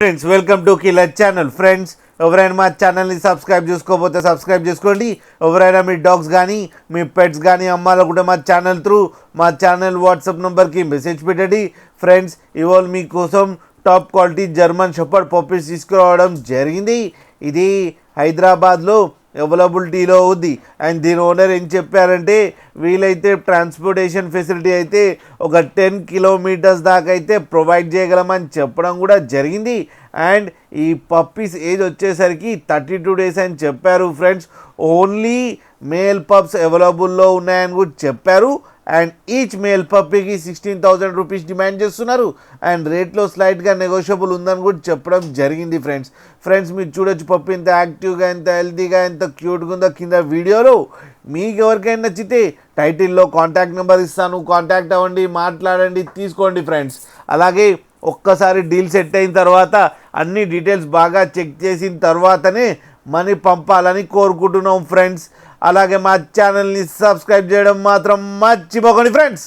Friends welcome to killer channel. Friends ఎవరైనా మా ఛానల్ని సబ్స్క్రైబ్ చేసుకోకపోతే సబ్స్క్రైబ్ చేసుకోండి. ఎవరైనా మీ డాగ్స్ కానీ మీ పెట్స్ కానీ అమ్మాలనుకుంటే మా ఛానల్ త్రూ మా ఛానల్ వాట్సాప్ నెంబర్కి మెసేజ్ పెట్టండి. ఫ్రెండ్స్ ఇవాళ మీకోసం top quality German shepherd puppies తీసుకురావడం జరిగింది. ఇది హైదరాబాద్లో అవైలబిలిటీలో ఉంది. అండ్ దీని ఓనర్ ఏం చెప్పారంటే వీలైతే ట్రాన్స్పోర్టేషన్ ఫెసిలిటీ అయితే ఒక 10 కిలోమీటర్స్ దాకా అయితే ప్రొవైడ్ చేయగలమని చెప్పడం కూడా జరిగింది. అండ్ ఈ పప్పీస్ ఏజ్ వచ్చేసరికి 32 డేస్ అని చెప్పారు. ఫ్రెండ్స్ ఓన్లీ మేల్ పప్స్ అవైలబుల్లో ఉన్నాయని కూడా చెప్పారు. అండ్ ఈచ్ మేల్ పప్పీకి 16,000 రూపీస్ డిమాండ్ చేస్తున్నారు. అండ్ రేట్లో స్లైట్గా నెగోషియబుల్ ఉందని కూడా చెప్పడం జరిగింది. ఫ్రెండ్స్ మీరు చూడొచ్చు పప్పి ఎంత యాక్టివ్గా, ఎంత హెల్తీగా, ఎంత క్యూట్గా ఉందో కింద వీడియోలో. మీకు ఎవరికైనా నచ్చితే టైటిల్లో కాంటాక్ట్ నెంబర్ ఇస్తాను, కాంటాక్ట్ అవ్వండి, మాట్లాడండి, తీసుకోండి ఫ్రెండ్స్. అలాగే ఒక్కసారి డీల్ సెట్ అయిన తర్వాత అన్ని డీటెయిల్స్ బాగా చెక్ చేసిన తర్వాతనే మనీ పంపాలని కోరుకుంటున్నాం ఫ్రెండ్స్. అలాగే మా ఛానల్ని సబ్స్క్రైబ్ చేయడం మాత్రం మర్చిపోకండి ఫ్రెండ్స్.